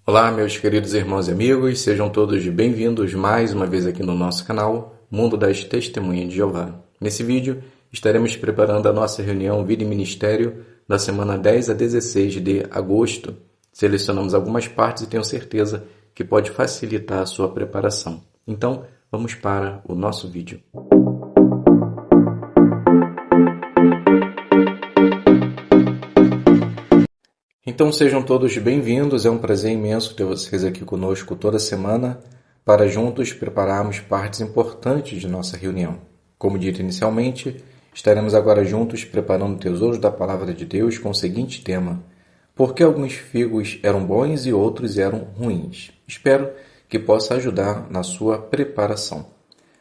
Olá, meus queridos irmãos e amigos, sejam todos bem-vindos mais uma vez aqui no nosso canal Mundo das Testemunhas de Jeová. Nesse vídeo, estaremos preparando a nossa reunião Vida e Ministério da semana 10 a 16 de agosto. Selecionamos algumas partes e tenho certeza que pode facilitar a sua preparação. Então, vamos para o nosso vídeo. Então sejam todos bem-vindos, é um prazer imenso ter vocês aqui conosco toda semana para juntos prepararmos partes importantes de nossa reunião. Como dito inicialmente, estaremos agora juntos preparando tesouros da Palavra de Deus com o seguinte tema: por que alguns figos eram bons e outros eram ruins? Espero que possa ajudar na sua preparação.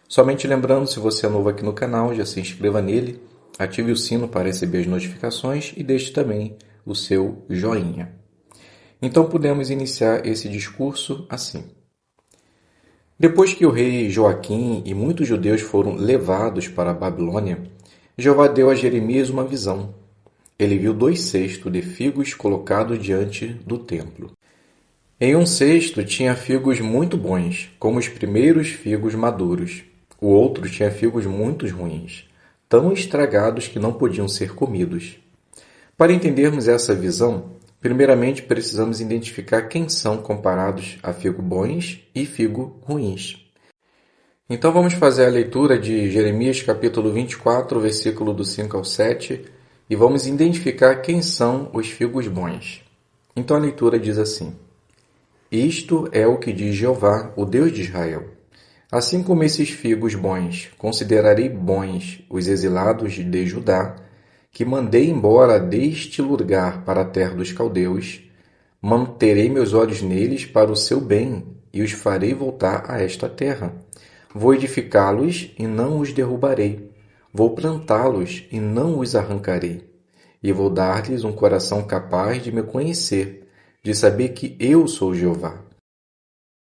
Somente lembrando, se você é novo aqui no canal, já se inscreva nele, ative o sino para receber as notificações e deixe também o seu joinha. Então podemos iniciar esse discurso assim. Depois que o rei Joaquim e muitos judeus foram levados para a Babilônia, Jeová deu a Jeremias uma visão. Ele viu 2 cestos de figos colocados diante do templo. Em um cesto tinha figos muito bons, como os primeiros figos maduros. O outro tinha figos muito ruins, tão estragados que não podiam ser comidos. Para entendermos essa visão, primeiramente precisamos identificar quem são comparados a figo bons e figo ruins. Então vamos fazer a leitura de Jeremias capítulo 24, versículo do 5 ao 7, e vamos identificar quem são os figos bons. Então a leitura diz assim: Isto é o que diz Jeová, o Deus de Israel. Assim como esses figos bons, considerarei bons os exilados de Judá, que mandei embora deste lugar para a terra dos caldeus, manterei meus olhos neles para o seu bem e os farei voltar a esta terra. Vou edificá-los e não os derrubarei. Vou plantá-los e não os arrancarei. E vou dar-lhes um coração capaz de me conhecer, de saber que eu sou Jeová.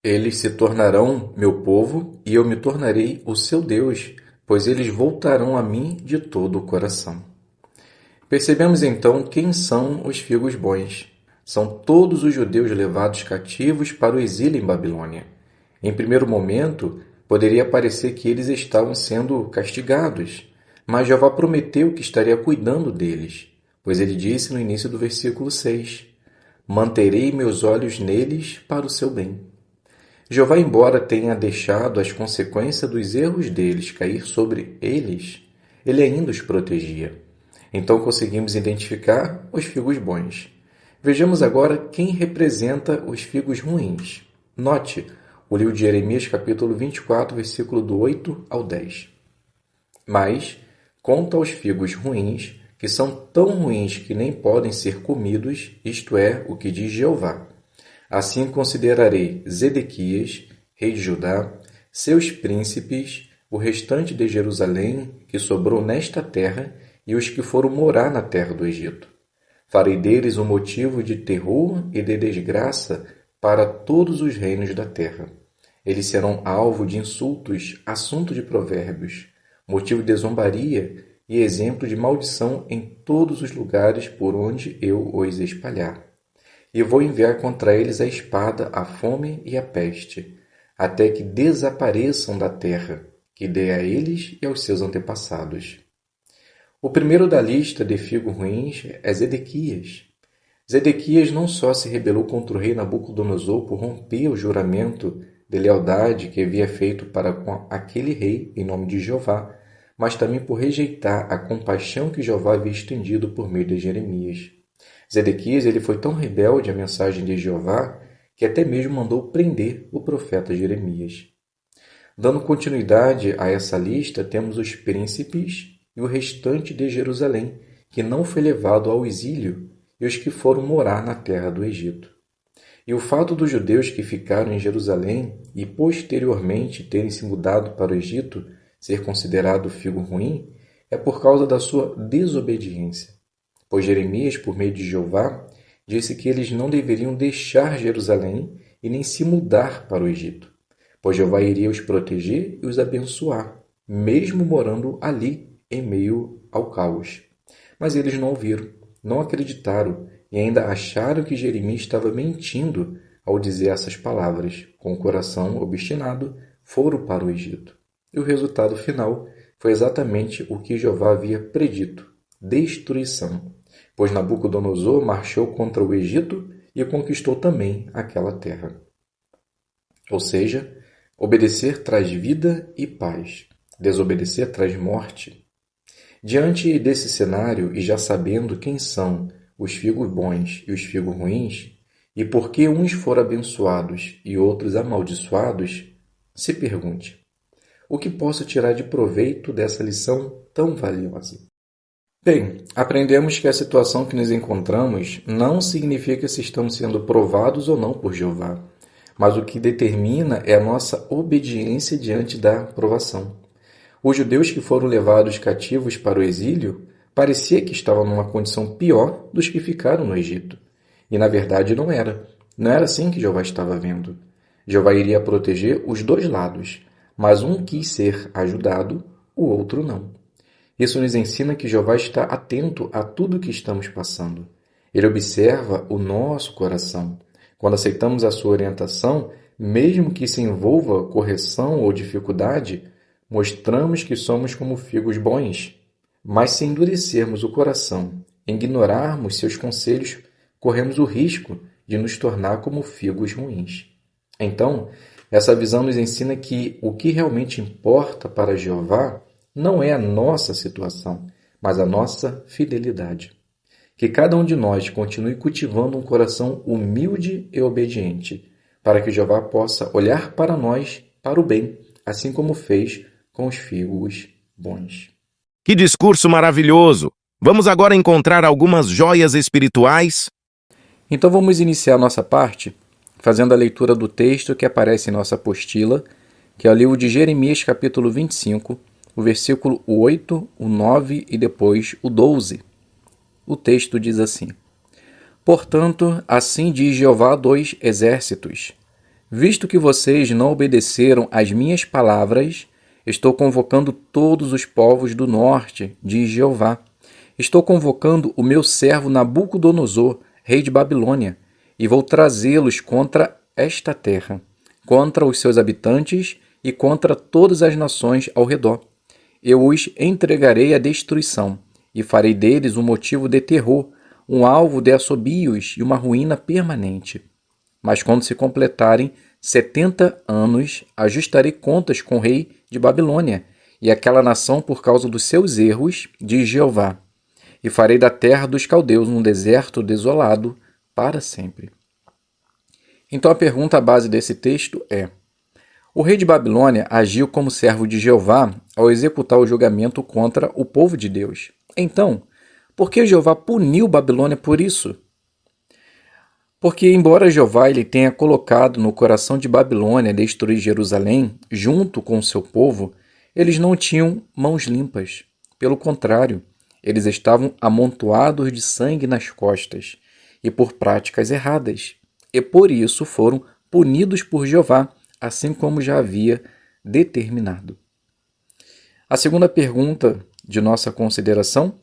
Eles se tornarão meu povo e eu me tornarei o seu Deus, pois eles voltarão a mim de todo o coração. Percebemos então quem são os figos bons. São todos os judeus levados cativos para o exílio em Babilônia. Em primeiro momento, poderia parecer que eles estavam sendo castigados, mas Jeová prometeu que estaria cuidando deles, pois ele disse no início do versículo 6, manterei meus olhos neles para o seu bem. Jeová, embora tenha deixado as consequências dos erros deles cair sobre eles, ele ainda os protegia. Então conseguimos identificar os figos bons. Vejamos agora quem representa os figos ruins. Note o livro de Jeremias, capítulo 24, versículo do 8 ao 10. Mas conta aos figos ruins, que são tão ruins que nem podem ser comidos, isto é, o que diz Jeová. Assim considerarei Zedequias, rei de Judá, seus príncipes, o restante de Jerusalém, que sobrou nesta terra, e os que foram morar na terra do Egito. Farei deles um motivo de terror e de desgraça para todos os reinos da terra. Eles serão alvo de insultos, assunto de provérbios, motivo de zombaria e exemplo de maldição em todos os lugares por onde eu os espalhar. E vou enviar contra eles a espada, a fome e a peste, até que desapareçam da terra, que dei a eles e aos seus antepassados. O primeiro da lista de figos ruins é Zedequias. Zedequias não só se rebelou contra o rei Nabucodonosor por romper o juramento de lealdade que havia feito para com aquele rei em nome de Jeová, mas também por rejeitar a compaixão que Jeová havia estendido por meio de Jeremias. Zedequias ele foi tão rebelde à mensagem de Jeová que até mesmo mandou prender o profeta Jeremias. Dando continuidade a essa lista, temos os príncipes e o restante de Jerusalém, que não foi levado ao exílio, e os que foram morar na terra do Egito. E o fato dos judeus que ficaram em Jerusalém e posteriormente terem se mudado para o Egito ser considerado figo ruim é por causa da sua desobediência. Pois Jeremias, por meio de Jeová, disse que eles não deveriam deixar Jerusalém e nem se mudar para o Egito, pois Jeová iria os proteger e os abençoar, mesmo morando ali, em meio ao caos. Mas eles não ouviram, não acreditaram e ainda acharam que Jeremias estava mentindo ao dizer essas palavras, com o coração obstinado, foram para o Egito. E o resultado final foi exatamente o que Jeová havia predito: destruição, pois Nabucodonosor marchou contra o Egito e conquistou também aquela terra. Ou seja, obedecer traz vida e paz, desobedecer traz morte. Diante desse cenário, e já sabendo quem são os figos bons e os figos ruins, e por que uns foram abençoados e outros amaldiçoados, se pergunte: o que posso tirar de proveito dessa lição tão valiosa? Bem, aprendemos que a situação que nos encontramos não significa se estamos sendo provados ou não por Jeová, mas o que determina é a nossa obediência diante da provação. Os judeus que foram levados cativos para o exílio parecia que estavam numa condição pior dos que ficaram no Egito. E na verdade não era. Não era assim que Jeová estava vendo. Jeová iria proteger os dois lados, mas um quis ser ajudado, o outro não. Isso nos ensina que Jeová está atento a tudo o que estamos passando. Ele observa o nosso coração. Quando aceitamos a sua orientação, mesmo que isso envolva correção ou dificuldade, mostramos que somos como figos bons. Mas se endurecermos o coração, ignorarmos seus conselhos, corremos o risco de nos tornar como figos ruins. Então, essa visão nos ensina que o que realmente importa para Jeová não é a nossa situação, mas a nossa fidelidade. Que cada um de nós continue cultivando um coração humilde e obediente, para que Jeová possa olhar para nós para o bem, assim como fez com os figos bons. Que discurso maravilhoso! Vamos agora encontrar algumas joias espirituais? Então vamos iniciar nossa parte fazendo a leitura do texto que aparece em nossa apostila, que é o livro de Jeremias, capítulo 25, o versículo 8, o 9 e depois o 12. O texto diz assim: Portanto, assim diz Jeová dos exércitos: visto que vocês não obedeceram às minhas palavras, estou convocando todos os povos do norte, diz Jeová. Estou convocando o meu servo Nabucodonosor, rei de Babilônia, e vou trazê-los contra esta terra, contra os seus habitantes e contra todas as nações ao redor. Eu os entregarei à destruição, e farei deles um motivo de terror, um alvo de assobios e uma ruína permanente. Mas quando se completarem 70 anos, ajustarei contas com o rei de Babilônia e aquela nação por causa dos seus erros, diz Jeová. E farei da terra dos caldeus um deserto desolado para sempre. Então a pergunta à base desse texto é: o rei de Babilônia agiu como servo de Jeová ao executar o julgamento contra o povo de Deus. Então, por que Jeová puniu Babilônia por isso? Porque, embora Jeová ele tenha colocado no coração de Babilônia destruir Jerusalém junto com o seu povo, eles não tinham mãos limpas. Pelo contrário, eles estavam amontoados de sangue nas costas e por práticas erradas. E por isso foram punidos por Jeová, assim como já havia determinado. A segunda pergunta de nossa consideração: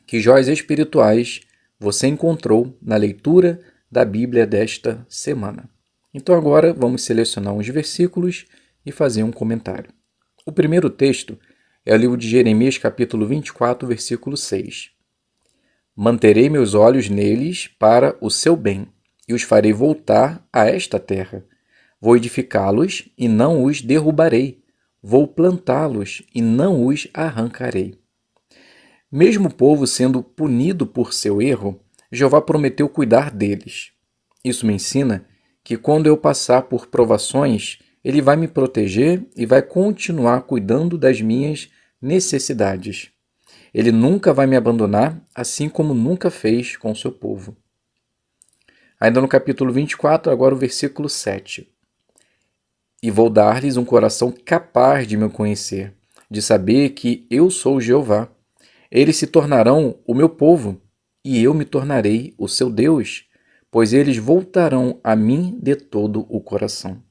que joias espirituais você encontrou na leitura da Bíblia desta semana? Então agora vamos selecionar uns versículos e fazer um comentário. O primeiro texto é o livro de Jeremias, capítulo 24, versículo 6. Manterei meus olhos neles para o seu bem, e os farei voltar a esta terra. Vou edificá-los e não os derrubarei. Vou plantá-los e não os arrancarei. Mesmo o povo sendo punido por seu erro, Jeová prometeu cuidar deles. Isso me ensina que quando eu passar por provações, Ele vai me proteger e vai continuar cuidando das minhas necessidades. Ele nunca vai me abandonar, assim como nunca fez com o seu povo. Ainda no capítulo 24, agora o versículo 7. E vou dar-lhes um coração capaz de me conhecer, de saber que eu sou Jeová. Eles se tornarão o meu povo, e eu me tornarei o seu Deus, pois eles voltarão a mim de todo o coração.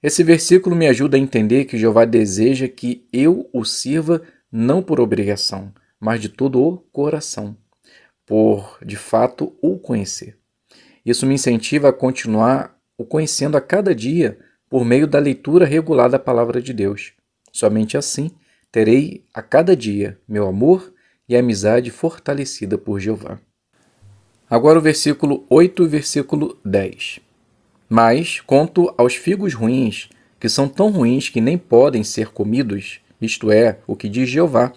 Esse versículo me ajuda a entender que Jeová deseja que eu o sirva não por obrigação, mas de todo o coração, por, de fato, o conhecer. Isso me incentiva a continuar o conhecendo a cada dia por meio da leitura regular da Palavra de Deus. Somente assim terei a cada dia meu amor e amizade fortalecida por Jeová. Agora o versículo 8 e versículo 10. Mas, quanto aos figos ruins, que são tão ruins que nem podem ser comidos, isto é, o que diz Jeová,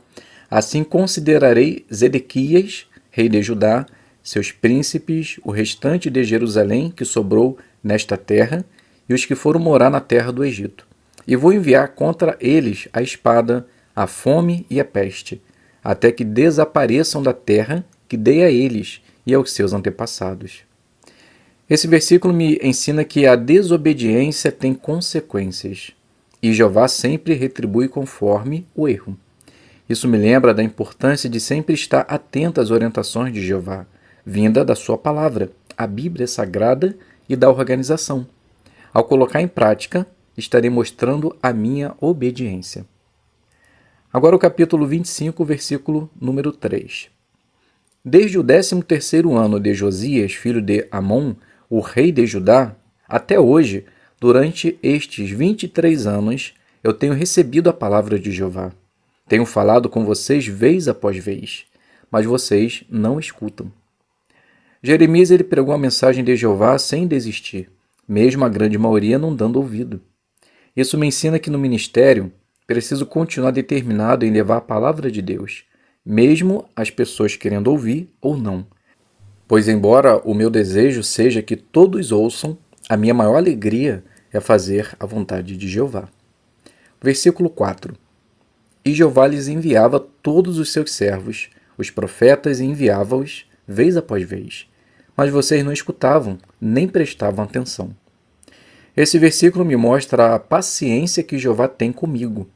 assim considerarei Zedequias, rei de Judá, seus príncipes, o restante de Jerusalém que sobrou nesta terra, e os que foram morar na terra do Egito. E vou enviar contra eles a espada, a fome e a peste, até que desapareçam da terra que dei a eles e aos seus antepassados. Esse versículo me ensina que a desobediência tem consequências, e Jeová sempre retribui conforme o erro. Isso me lembra da importância de sempre estar atento às orientações de Jeová, vinda da sua palavra, a Bíblia Sagrada e da organização. Ao colocar em prática, estarei mostrando a minha obediência. Agora o capítulo 25, versículo número 3. Desde o 13º ano de Josias, filho de Amon, o rei de Judá, até hoje, durante estes 23 anos, eu tenho recebido a palavra de Jeová. Tenho falado com vocês vez após vez, mas vocês não escutam. Jeremias ele pregou a mensagem de Jeová sem desistir, mesmo a grande maioria não dando ouvido. Isso me ensina que no ministério preciso continuar determinado em levar a palavra de Deus, mesmo as pessoas querendo ouvir ou não. Pois, embora o meu desejo seja que todos ouçam, a minha maior alegria é fazer a vontade de Jeová. Versículo 4. E Jeová lhes enviava todos os seus servos, os profetas, e enviava-os vez após vez. Mas vocês não escutavam, nem prestavam atenção. Esse versículo me mostra a paciência que Jeová tem comigo.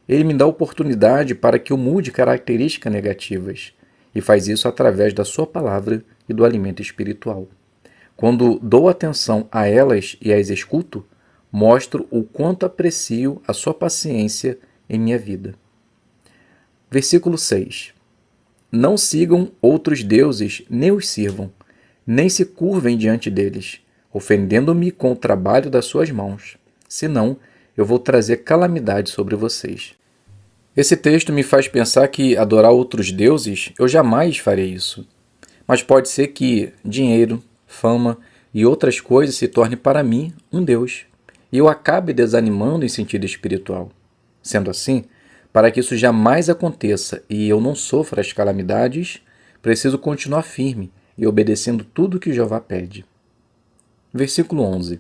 Ele me dá oportunidade para que eu mude características negativas, e faz isso através da sua palavra e do alimento espiritual. Quando dou atenção a elas e as escuto, mostro o quanto aprecio a sua paciência em minha vida. Versículo 6. Não sigam outros deuses, nem os sirvam, nem se curvem diante deles, ofendendo-me com o trabalho das suas mãos. Senão, eu vou trazer calamidade sobre vocês. Esse texto me faz pensar que adorar outros deuses, eu jamais farei isso. Mas pode ser que dinheiro, fama e outras coisas se tornem para mim um Deus, e eu acabe desanimando em sentido espiritual. Sendo assim, para que isso jamais aconteça e eu não sofra as calamidades, preciso continuar firme e obedecendo tudo que Jeová pede. Versículo 11.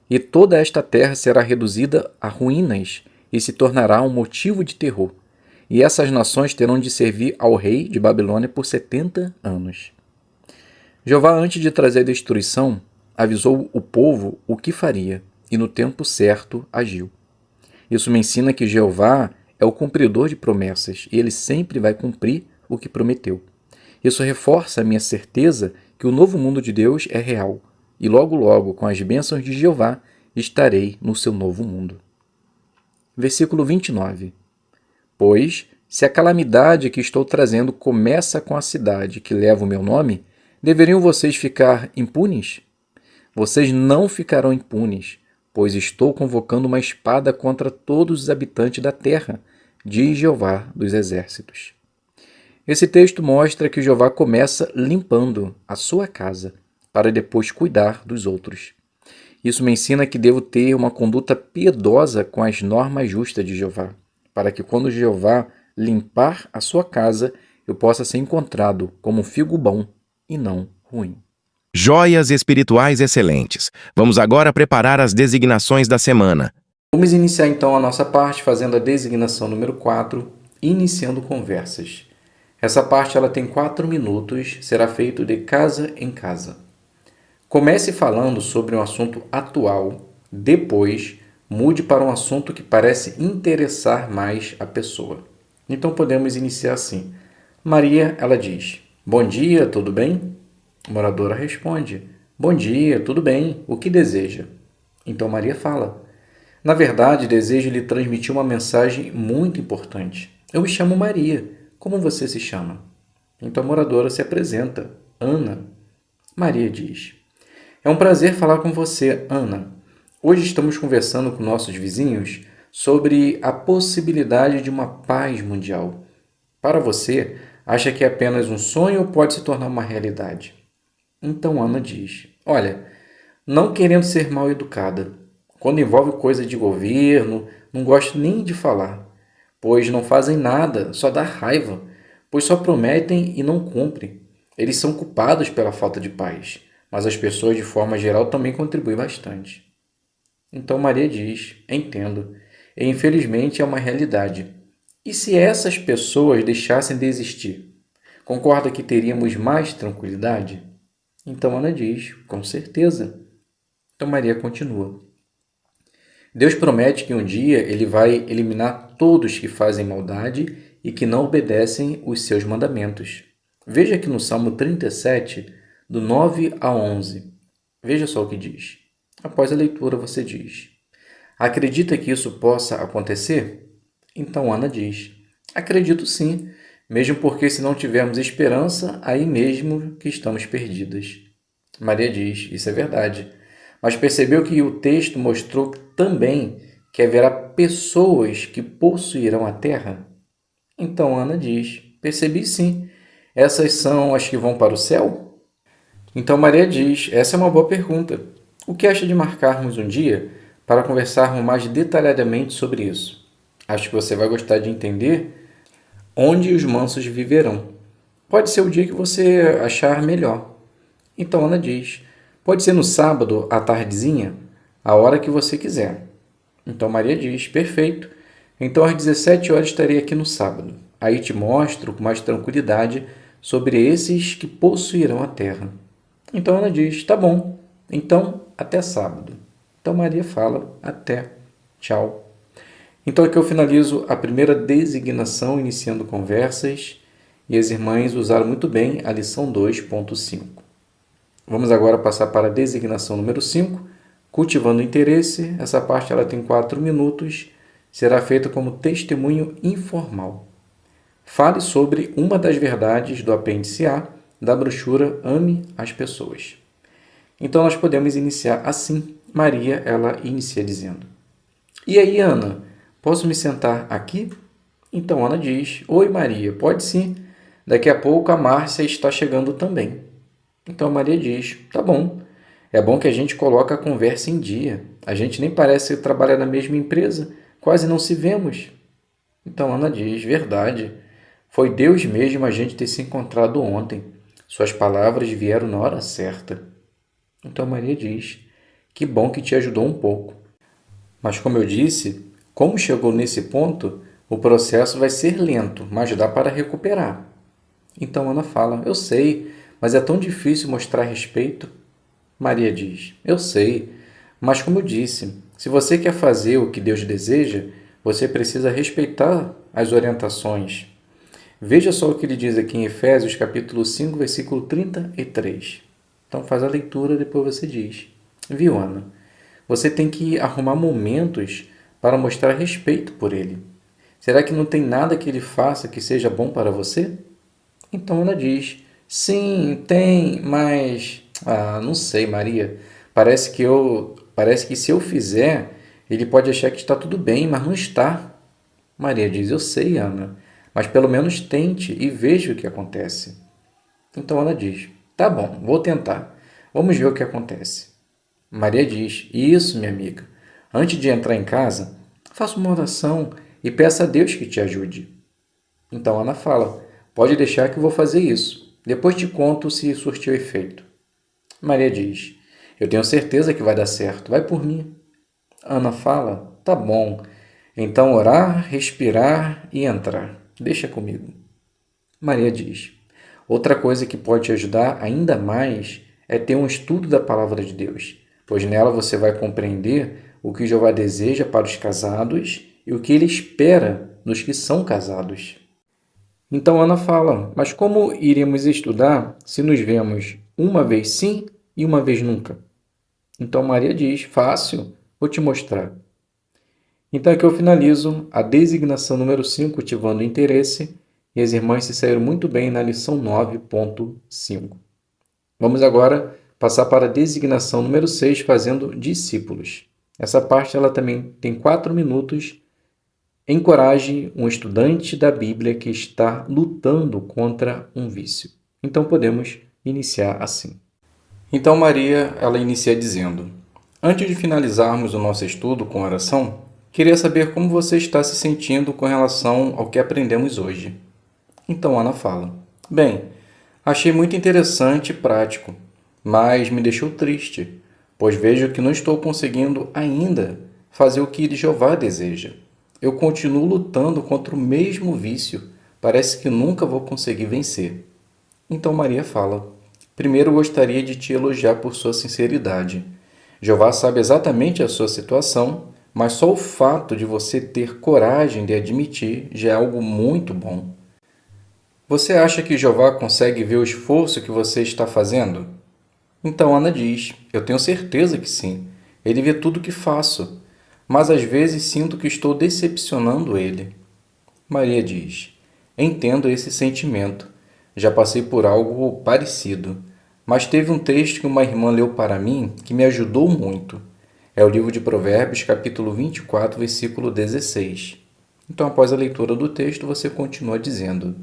E toda esta terra será reduzida a ruínas e se tornará um motivo de terror. E essas nações terão de servir ao rei de Babilônia por 70 anos. Jeová, antes de trazer a destruição, avisou o povo o que faria, e no tempo certo agiu. Isso me ensina que Jeová é o cumpridor de promessas, e ele sempre vai cumprir o que prometeu. Isso reforça a minha certeza que o novo mundo de Deus é real, e logo logo, com as bênçãos de Jeová, estarei no seu novo mundo. Versículo 29. Pois, se a calamidade que estou trazendo começa com a cidade que leva o meu nome, deveriam vocês ficar impunes? Vocês não ficarão impunes, pois estou convocando uma espada contra todos os habitantes da terra, diz Jeová dos exércitos. Esse texto mostra que Jeová começa limpando a sua casa, para depois cuidar dos outros. Isso me ensina que devo ter uma conduta piedosa com as normas justas de Jeová, para que quando Jeová limpar a sua casa, eu possa ser encontrado como um figo bom e não ruim. Joias espirituais excelentes. Vamos agora preparar as designações da semana. Vamos iniciar então a nossa parte fazendo a designação número 4, iniciando conversas. Essa parte ela tem 4 minutos, será feito de casa em casa. Comece falando sobre um assunto atual, depois mude para um assunto que parece interessar mais a pessoa. Então podemos iniciar assim. Maria, ela diz: Bom dia, tudo bem? A moradora responde: Bom dia, tudo bem, o que deseja? Então Maria fala: Na verdade, desejo lhe transmitir uma mensagem muito importante. Eu me chamo Maria, como você se chama? Então a moradora se apresenta: Ana. Maria diz: É um prazer falar com você, Ana. Hoje estamos conversando com nossos vizinhos sobre a possibilidade de uma paz mundial. Para você, acha que é apenas um sonho ou pode se tornar uma realidade? Então Ana diz: Olha, não querendo ser mal educada, quando envolve coisa de governo, não gosto nem de falar, pois não fazem nada, só dá raiva, pois só prometem e não cumprem. Eles são culpados pela falta de paz, mas as pessoas de forma geral também contribuem bastante. Então Maria diz: Entendo, e infelizmente é uma realidade. E se essas pessoas deixassem de existir? Concorda que teríamos mais tranquilidade? Então Ana diz: Com certeza. Então Maria continua: Deus promete que um dia ele vai eliminar todos que fazem maldade e que não obedecem os seus mandamentos. Veja aqui no Salmo 37, do 9 a 11. Veja só o que diz. Após a leitura, você diz: Acredita que isso possa acontecer? Então Ana diz: Acredito sim, mesmo porque se não tivermos esperança, aí mesmo que estamos perdidas. Maria diz: Isso é verdade. Mas percebeu que o texto mostrou também que haverá pessoas que possuirão a terra? Então Ana diz: Percebi sim. Essas são as que vão para o céu? Então Maria diz: Essa é uma boa pergunta. O que acha de marcarmos um dia para conversarmos mais detalhadamente sobre isso? Acho que você vai gostar de entender onde os mansos viverão. Pode ser o dia que você achar melhor. Então Ana diz: Pode ser no sábado, à tardezinha, a hora que você quiser. Então Maria diz: Perfeito. Então às 17 horas estarei aqui no sábado. Aí te mostro com mais tranquilidade sobre esses que possuirão a terra. Então Ana diz: Tá bom. Então até sábado. Então Maria fala: Até. Tchau. Então aqui eu finalizo a primeira designação, iniciando conversas, e as irmãs usaram muito bem a lição 2.5. Vamos agora passar para a designação número 5, cultivando o interesse. Essa parte ela tem 4 minutos, será feita como testemunho informal. Fale sobre uma das verdades do apêndice A da brochura Ame as Pessoas. Então nós podemos iniciar assim. Maria, ela inicia dizendo: E aí, Ana, posso me sentar aqui? Então Ana diz: Oi, Maria, pode sim. Daqui a pouco a Márcia está chegando também. Então Maria diz: Tá bom. É bom que a gente coloque a conversa em dia. A gente nem parece trabalhar na mesma empresa. Quase não se vemos. Então Ana diz: Verdade. Foi Deus mesmo a gente ter se encontrado ontem. Suas palavras vieram na hora certa. Então Maria diz: Que bom que te ajudou um pouco. Mas como eu disse, como chegou nesse ponto, o processo vai ser lento, mas dá para recuperar. Então Ana fala: Eu sei, mas é tão difícil mostrar respeito. Maria diz: Eu sei, mas como eu disse, se você quer fazer o que Deus deseja, você precisa respeitar as orientações. Veja só o que ele diz aqui em Efésios, capítulo 5, versículo 33. Então faz a leitura, depois você diz: Viu, Ana? Você tem que arrumar momentos para mostrar respeito por ele. Será que não tem nada que ele faça que seja bom para você? Então Ana diz: Sim, tem, mas... não sei, Maria. Parece que se eu fizer, ele pode achar que está tudo bem, mas não está. Maria diz: Eu sei, Ana, mas pelo menos tente e veja o que acontece. Então Ana diz: Tá bom, vou tentar. Vamos ver o que acontece. Maria diz: Isso, minha amiga. Antes de entrar em casa, faça uma oração e peça a Deus que te ajude. Então Ana fala: Pode deixar que eu vou fazer isso. Depois te conto se surtiu efeito. Maria diz: Eu tenho certeza que vai dar certo. Vai por mim. Ana fala: Tá bom. Então orar, respirar e entrar. Deixa comigo. Maria diz: Outra coisa que pode te ajudar ainda mais é ter um estudo da palavra de Deus, pois nela você vai compreender o que Jeová deseja para os casados e o que ele espera nos que são casados. Então Ana fala: Mas como iremos estudar se nos vemos uma vez sim e uma vez nunca? Então Maria diz: Fácil, vou te mostrar. Então aqui eu finalizo a designação número 5, cultivando o interesse, e as irmãs se saíram muito bem na lição 9.5. Vamos agora passar para a designação número 6, fazendo discípulos. Essa parte ela também tem 4 minutos. Encoraje um estudante da Bíblia que está lutando contra um vício. Então podemos iniciar assim. Então Maria, ela inicia dizendo: antes de finalizarmos o nosso estudo com oração, queria saber como você está se sentindo com relação ao que aprendemos hoje. Então Ana fala: bem, achei muito interessante e prático, mas me deixou triste, pois vejo que não estou conseguindo ainda fazer o que Jeová deseja. Eu continuo lutando contra o mesmo vício. Parece que nunca vou conseguir vencer. Então Maria fala: primeiro gostaria de te elogiar por sua sinceridade. Jeová sabe exatamente a sua situação, mas só o fato de você ter coragem de admitir já é algo muito bom. Você acha que Jeová consegue ver o esforço que você está fazendo? Então Ana diz: eu tenho certeza que sim. Ele vê tudo o que faço, mas às vezes sinto que estou decepcionando ele. Maria diz: entendo esse sentimento. Já passei por algo parecido, mas teve um texto que uma irmã leu para mim que me ajudou muito. É o livro de Provérbios, capítulo 24, versículo 16. Então, após a leitura do texto, você continua dizendo: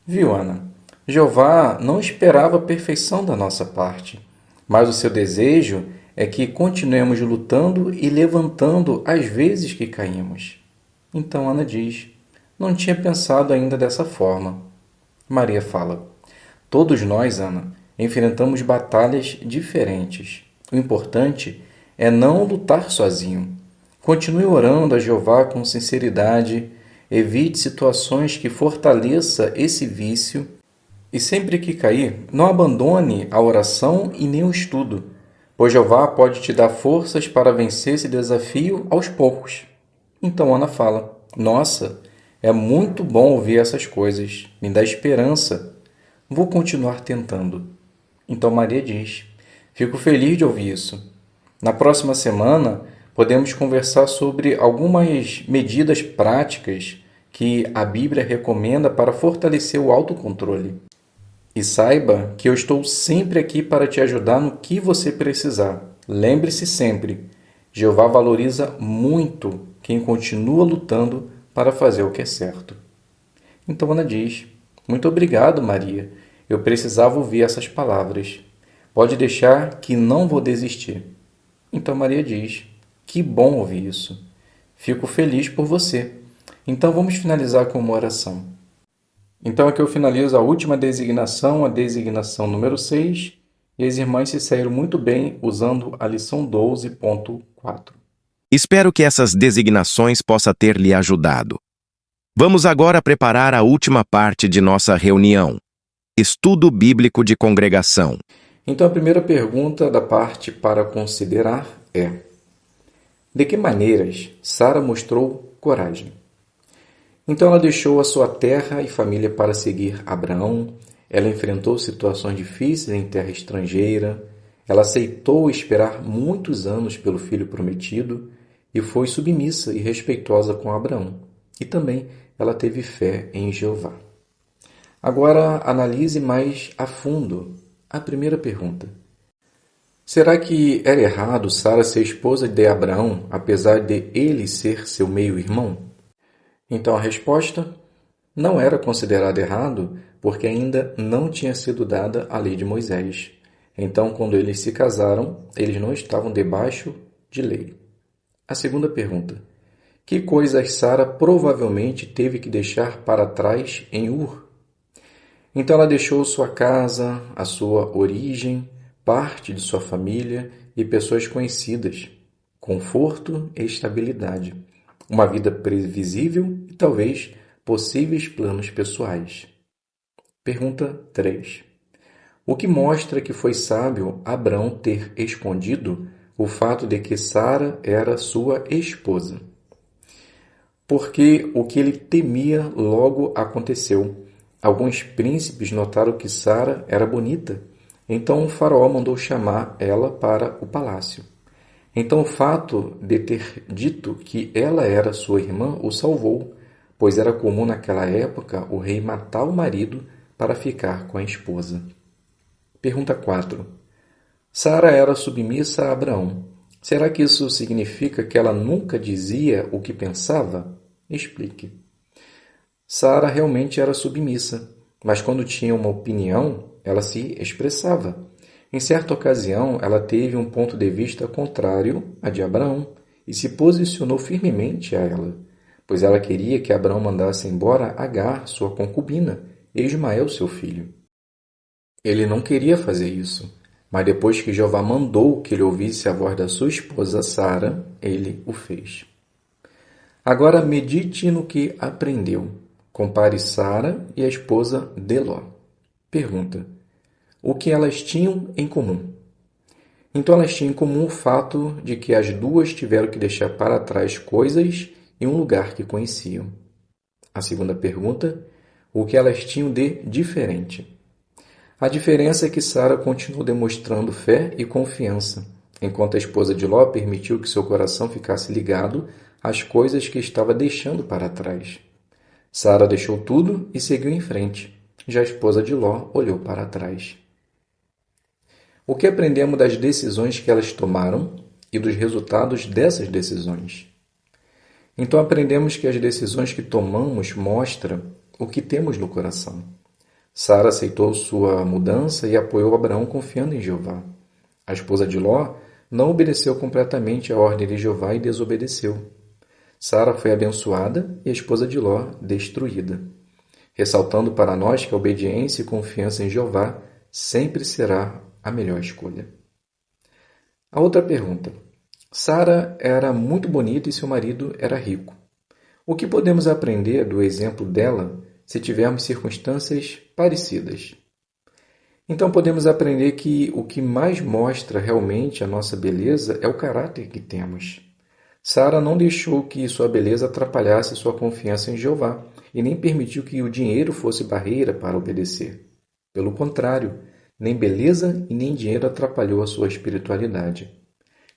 viu, Ana? Jeová não esperava a perfeição da nossa parte, mas o seu desejo é que continuemos lutando e levantando às vezes que caímos. Então Ana diz: não tinha pensado ainda dessa forma. Maria fala: todos nós, Ana, enfrentamos batalhas diferentes. O importante é não lutar sozinho. Continue orando a Jeová com sinceridade, evite situações que fortaleça esse vício e sempre que cair, não abandone a oração e nem o estudo, pois Jeová pode te dar forças para vencer esse desafio aos poucos. Então Ana fala: nossa, é muito bom ouvir essas coisas, me dá esperança. Vou continuar tentando. Então Maria diz: fico feliz de ouvir isso. Na próxima semana, podemos conversar sobre algumas medidas práticas que a Bíblia recomenda para fortalecer o autocontrole. E saiba que eu estou sempre aqui para te ajudar no que você precisar. Lembre-se sempre, Jeová valoriza muito quem continua lutando para fazer o que é certo. Então Ana diz: muito obrigado, Maria. Eu precisava ouvir essas palavras. Pode deixar que não vou desistir. Então Maria diz: que bom ouvir isso. Fico feliz por você. Então vamos finalizar com uma oração. Então aqui eu finalizo a última designação, a designação número 6, e as irmãs se saíram muito bem usando a lição 12.4. Espero que essas designações possam ter lhe ajudado. Vamos agora preparar a última parte de nossa reunião. Estudo bíblico de congregação. Então a primeira pergunta da parte para considerar é: de que maneiras Sara mostrou coragem? Então ela deixou a sua terra e família para seguir Abraão, ela enfrentou situações difíceis em terra estrangeira, ela aceitou esperar muitos anos pelo filho prometido e foi submissa e respeitosa com Abraão. E também ela teve fé em Jeová. Agora analise mais a fundo a primeira pergunta. Será que era errado Sara ser esposa de Abraão, apesar de ele ser seu meio-irmão? Então a resposta: não era considerado errado porque ainda não tinha sido dada a lei de Moisés. Então, quando eles se casaram, eles não estavam debaixo de lei. A segunda pergunta: que coisas Sara provavelmente teve que deixar para trás em Ur? Então ela deixou sua casa, a sua origem, parte de sua família e pessoas conhecidas, conforto e estabilidade, uma vida previsível e talvez possíveis planos pessoais. Pergunta 3. O que mostra que foi sábio Abrão ter escondido o fato de que Sara era sua esposa? Porque o que ele temia logo aconteceu. Alguns príncipes notaram que Sara era bonita, então o faraó mandou chamar ela para o palácio. Então o fato de ter dito que ela era sua irmã o salvou, pois era comum naquela época o rei matar o marido para ficar com a esposa. Pergunta 4. Sara era submissa a Abraão. Será que isso significa que ela nunca dizia o que pensava? Explique. Sara realmente era submissa, mas quando tinha uma opinião, ela se expressava. Em certa ocasião, ela teve um ponto de vista contrário a de Abraão e se posicionou firmemente a ela, pois ela queria que Abraão mandasse embora Agar, sua concubina, e Ismael, seu filho. Ele não queria fazer isso, mas depois que Jeová mandou que ele ouvisse a voz da sua esposa Sara, ele o fez. Agora medite no que aprendeu. Compare Sara e a esposa de Ló. Pergunta: o que elas tinham em comum? Então elas tinham em comum o fato de que as duas tiveram que deixar para trás coisas e um lugar que conheciam. A segunda pergunta: o que elas tinham de diferente? A diferença é que Sara continuou demonstrando fé e confiança, enquanto a esposa de Ló permitiu que seu coração ficasse ligado às coisas que estava deixando para trás. Sara deixou tudo e seguiu em frente. Já a esposa de Ló olhou para trás. O que aprendemos das decisões que elas tomaram e dos resultados dessas decisões? Então aprendemos que as decisões que tomamos mostram o que temos no coração. Sara aceitou sua mudança e apoiou Abraão confiando em Jeová. A esposa de Ló não obedeceu completamente à ordem de Jeová e desobedeceu. Sara foi abençoada e a esposa de Ló destruída, ressaltando para nós que a obediência e confiança em Jeová sempre será a melhor escolha. A outra pergunta. Sara era muito bonita e seu marido era rico. O que podemos aprender do exemplo dela se tivermos circunstâncias parecidas? Então podemos aprender que o que mais mostra realmente a nossa beleza é o caráter que temos. Sara não deixou que sua beleza atrapalhasse sua confiança em Jeová e nem permitiu que o dinheiro fosse barreira para obedecer. Pelo contrário, nem beleza e nem dinheiro atrapalhou a sua espiritualidade.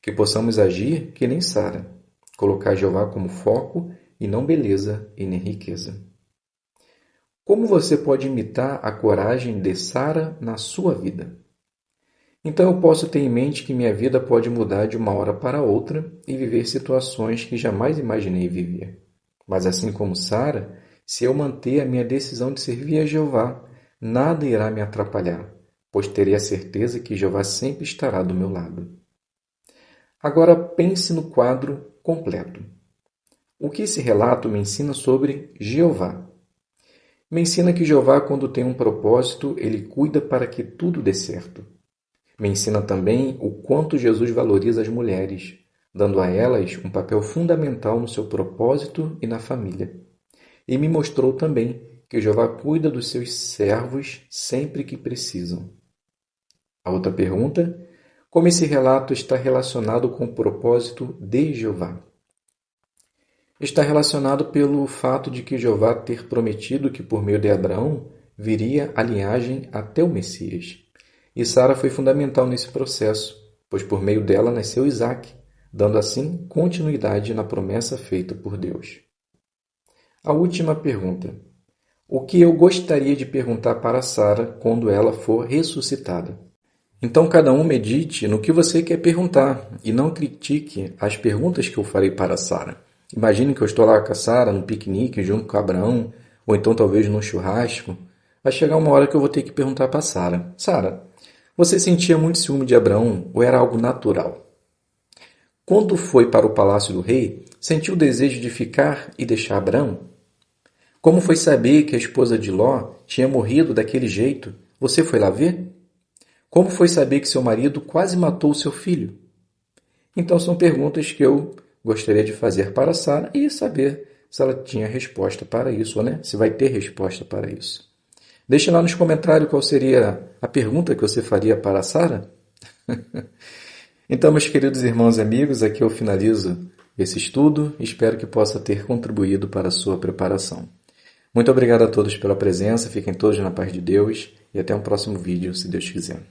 Que possamos agir que nem Sara, colocar Jeová como foco e não beleza e nem riqueza. Como você pode imitar a coragem de Sara na sua vida? Então eu posso ter em mente que minha vida pode mudar de uma hora para outra e viver situações que jamais imaginei viver. Mas assim como Sara, se eu manter a minha decisão de servir a Jeová, nada irá me atrapalhar, pois terei a certeza que Jeová sempre estará do meu lado. Agora pense no quadro completo. O que esse relato me ensina sobre Jeová? Me ensina que Jeová, quando tem um propósito, ele cuida para que tudo dê certo. Me ensina também o quanto Jesus valoriza as mulheres, dando a elas um papel fundamental no seu propósito e na família. E me mostrou também que Jeová cuida dos seus servos sempre que precisam. A outra pergunta: como esse relato está relacionado com o propósito de Jeová? Está relacionado pelo fato de que Jeová ter prometido que por meio de Abraão viria a linhagem até o Messias. E Sara foi fundamental nesse processo, pois por meio dela nasceu Isaque, dando assim continuidade na promessa feita por Deus. A última pergunta. O que eu gostaria de perguntar para Sara quando ela for ressuscitada? Então cada um medite no que você quer perguntar e não critique as perguntas que eu farei para Sara. Imagine que eu estou lá com a Sara no piquenique junto com Abraão, ou então talvez num churrasco. Vai chegar uma hora que eu vou ter que perguntar para Sara: Sara, você sentia muito ciúme de Abraão ou era algo natural? Quando foi para o palácio do rei, sentiu o desejo de ficar e deixar Abraão? Como foi saber que a esposa de Ló tinha morrido daquele jeito? Você foi lá ver? Como foi saber que seu marido quase matou seu filho? Então são perguntas que eu gostaria de fazer para Sara e saber se ela tinha resposta para isso, ou se vai ter resposta para isso. Deixe lá nos comentários qual seria a pergunta que você faria para Sara. Então, meus queridos irmãos e amigos, aqui eu finalizo esse estudo e espero que possa ter contribuído para a sua preparação. Muito obrigado a todos pela presença, fiquem todos na paz de Deus e até um próximo vídeo, se Deus quiser.